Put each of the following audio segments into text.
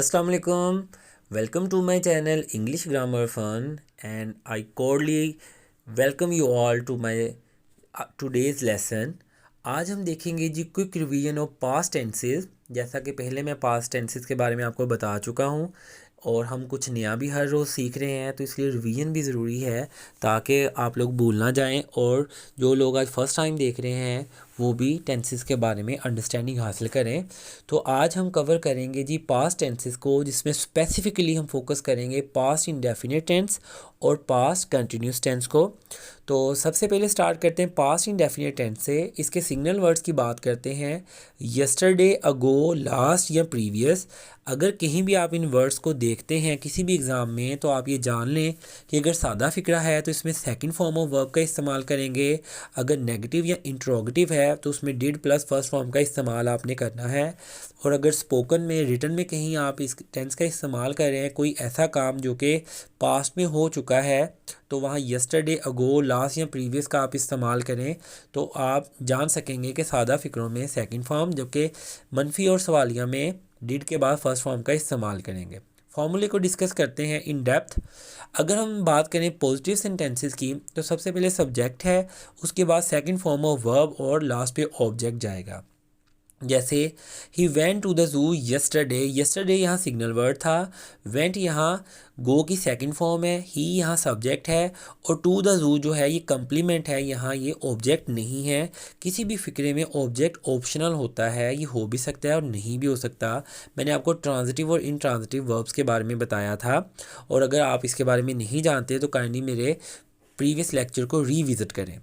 Assalamu alaikum. Welcome to my channel English Grammar Fun, and I cordially welcome you all to my today's lesson. आज हम देखेंगे जी quick revision of past tenses. जैसा कि पहले मैं पास्ट टेंसेस के बारे में आपको बता चुका हूँ और हम कुछ नया भी हर रोज़ सीख रहे हैं, तो इसलिए रिवीजन भी ज़रूरी है ताकि आप लोग भूल ना जाएं और जो लोग आज फर्स्ट टाइम देख रहे हैं वो भी टेंसेस के बारे में अंडरस्टैंडिंग हासिल करें। तो आज हम कवर करेंगे जी पास्ट टेंसेस को, जिसमें स्पेसिफिकली हम फोकस करेंगे पास्ट इंडेफिनिट टेंस और पास्ट कंटिन्यूस टेंस को। तो सबसे पहले स्टार्ट करते हैं पास्ट इंडेफिनिट टेंस से। इसके सिग्नल वर्ड्स की बात करते हैं। यस्टरडे, अगो, लास्ट या प्रीवियस। अगर कहीं भी आप इन वर्ड्स को देखते हैं किसी भी एग्ज़ाम में, तो आप ये जान लें कि अगर सादा फ़िक्रा है तो इसमें सेकंड फॉर्म ऑफ वर्ब का इस्तेमाल करेंगे। अगर नेगेटिव या इंट्रोगेटिव है तो उसमें डिड प्लस फर्स्ट फॉर्म का इस्तेमाल आपने करना है। और अगर स्पोकन में, रिटन में कहीं आप इस टेंस का इस्तेमाल कर रहे हैं, कोई ऐसा काम जो कि पास्ट में हो चुका है, तो वहाँ यस्टरडे, अगो, लास्ट या प्रीवियस का आप इस्तेमाल करें तो आप जान सकेंगे कि सादा फ़िक्रों में सेकंड फॉर्म, जबकि मनफी और सवालिया में डिड के बाद फर्स्ट फॉर्म का इस्तेमाल करेंगे। फॉर्मूले को डिस्कस करते हैं इन डेप्थ। अगर हम बात करें पॉजिटिव सेंटेंसेस की, तो सबसे पहले सब्जेक्ट है, उसके बाद सेकंड फॉर्म ऑफ वर्ब और लास्ट पे ऑब्जेक्ट जाएगा। जैसे ही went to the zoo yesterday, yesterday यहाँ सिग्नल वर्ड था, वेंट यहाँ गो की सेकंड फॉर्म है, ही यहाँ सब्जेक्ट है और टू द ज़ू जो है ये कम्प्लीमेंट है, यहाँ ये ऑब्जेक्ट नहीं है। किसी भी फिक्रे में ऑब्जेक्ट ऑप्शनल होता है, ये हो भी सकता है और नहीं भी हो सकता। मैंने आपको ट्रांजिटिव और इनट्रांजिटिव वर्ब्स के बारे में बताया था, और अगर आप इसके बारे में नहीं जानते तो काइंडली मेरे प्रीवियस लेक्चर को रीविज़िट करें।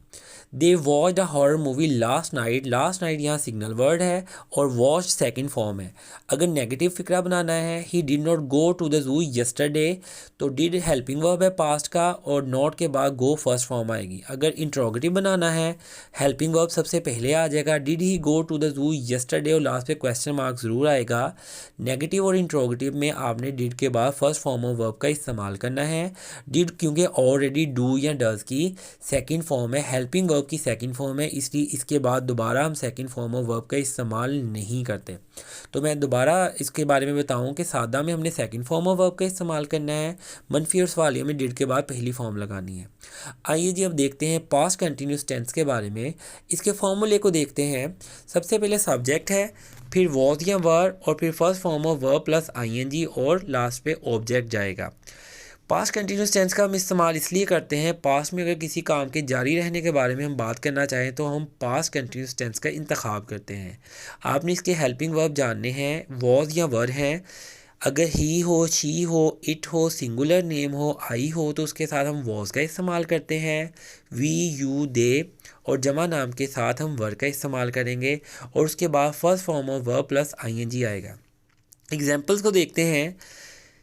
They watch the horror movie last night, last night यहाँ सिग्नल वर्ड है और वॉच सेकंड फॉर्म है। अगर नेगेटिव फिक्रा बनाना है, he did not go to the zoo yesterday, तो डिड हेल्पिंग वर्ब है पास्ट का और नॉट के बाद गो फर्स्ट फॉर्म आएगी। अगर इंट्रोगेटिव बनाना है, हेल्पिंग वर्ब सबसे पहले आ जाएगा, did he go to the zoo yesterday और लास्ट पे क्वेश्चन मार्क ज़रूर आएगा। नेगेटिव और इंट्रोगेटिव में आपने डिड के बाद फर्स्ट फॉर्म ऑफ वर्ब का इस्तेमाल करना है। डिड क्योंकि ऑलरेडी डू या डज की सेकंड फॉर्म है, हेल्पिंग वर्ब की सेकंड फॉर्म है, इसलिए इसके बाद दोबारा हम सेकंड फॉर्म ऑफ वर्ब का इस्तेमाल नहीं करते। तो मैं दोबारा इसके बारे में बताऊं कि सादा में हमने सेकंड फॉर्म ऑफ वर्ब का इस्तेमाल करना है, मनफी और सवालिया में डिड के बाद पहली फॉर्म लगानी है। आइए जी अब देखते हैं पास्ट कंटिन्यूस टेंस के बारे में। इसके फॉर्मूले को देखते हैं। सबसे पहले सब्जेक्ट है, फिर वॉज या वर और फिर first form of verb plus ING और लास्ट पे ऑब्जेक्ट जाएगा। पास्ट कंटिन्यूस टेंस का हम इस्तेमाल इसलिए करते हैं, पास्ट में अगर किसी काम के जारी रहने के बारे में हम बात करना चाहें तो हम पास्ट कंटिन्यूस टेंस का इंतखाब करते हैं। आपने इसके हेल्पिंग वर्ब जानने हैं, वॉज या वर हैं। अगर ही हो, शी हो, इट हो, सिंगुलर नेम हो, आई हो, तो उसके साथ हम वॉज का इस्तेमाल करते हैं। वी, यू, दे और जमा नाम के साथ हम वर का इस्तेमाल करेंगे और उसके बाद first form of verb plus ING आएगा। एग्जाम्पल्स को देखते हैं।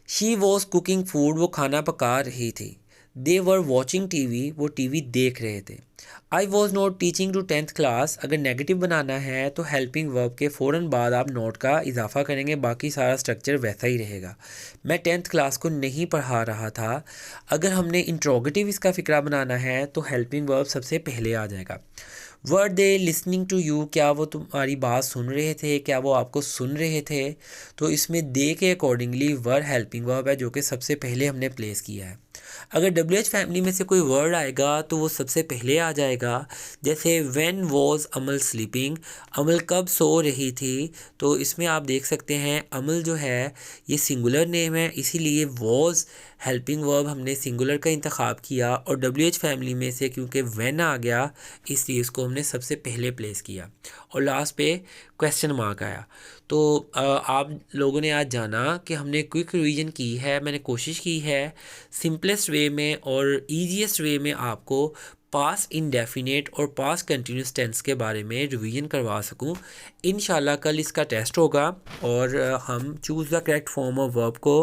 शी वॉज कुकिंग फूड, वो खाना पका रही थी। दे वर वॉचिंग टीवी, वो टीवी देख रहे थे। I was not teaching to 10th class, अगर नेगेटिव बनाना है तो हेल्पिंग वर्ब के फ़ौरन बाद आप नोट का इजाफा करेंगे, बाकी सारा स्ट्रक्चर वैसा ही रहेगा। मैं 10th क्लास को नहीं पढ़ा रहा था। अगर हमने इंट्रोगेटिव इसका फ़िक्रा बनाना है तो हेल्पिंग वर्ब सबसे पहले आ जाएगा। वर दे लिसनिंग टू यू, क्या वो तुम्हारी बात सुन रहे थे, क्या वो आपको सुन रहे थे। तो इसमें दे के अकॉर्डिंगली वर हेल्पिंग वर्ब है जो कि सबसे पहले हमने प्लेस किया है। अगर WH फैमिली में से कोई वर्ड आएगा तो वो सबसे पहले आ जाएगा। जैसे व्हेन वॉज अमल स्लीपिंग, अमल कब सो रही थी, तो इसमें आप देख सकते हैं अमल जो है ये सिंगुलर नेम है, इसीलिए वॉज हेल्पिंग वर्ब हमने सिंगुलर का इंतखाब किया और WH फैमिली में से क्योंकि व्हेन आ गया इसलिए इसको हमने सबसे पहले प्लेस किया और लास्ट पे क्वेश्चन मार्क आया। तो आप लोगों ने आज जाना कि हमने क्विक रिवीजन की है। मैंने कोशिश की है सिंपलेस्ट वे में और ईजीएस्ट वे में आपको पास्ट इंडेफिनेट और पास्ट कंटिन्यूस टेंस के बारे में रिवीजन करवा सकूं। इंशाल्लाह कल इसका टेस्ट होगा और हम choose the correct form of verb को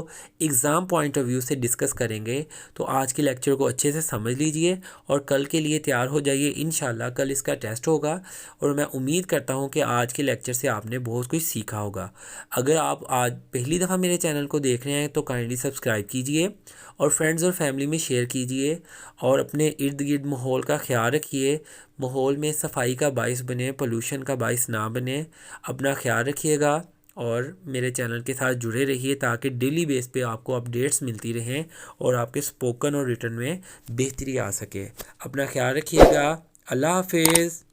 एग्ज़ाम पॉइंट ऑफ व्यू से डिस्कस करेंगे। तो आज के लेक्चर को अच्छे से समझ लीजिए और कल के लिए तैयार हो जाइए। इंशाल्लाह कल इसका टेस्ट होगा और मैं उम्मीद करता हूं कि आज के लेक्चर से आपने बहुत कुछ सीखा होगा। अगर आप आज पहली दफ़ा मेरे चैनल को देख रहे हैं तो काइंडली सब्सक्राइब कीजिए और फ्रेंड्स और फैमिली में शेयर कीजिए और अपने इर्द गिर्द माहौल का ख्याल रखिए। माहौल में सफाई का बाइस बने, पोल्यूशन का बाइस ना बने। अपना ख्याल रखिएगा। और मेरे चैनल के साथ जुड़े रहिए ताकि डेली बेस पे आपको अपडेट्स मिलती रहें और आपके स्पोकन और रिटन में बेहतरी आ सके। अपना ख्याल रखिएगा। अल्लाह हाफिज़।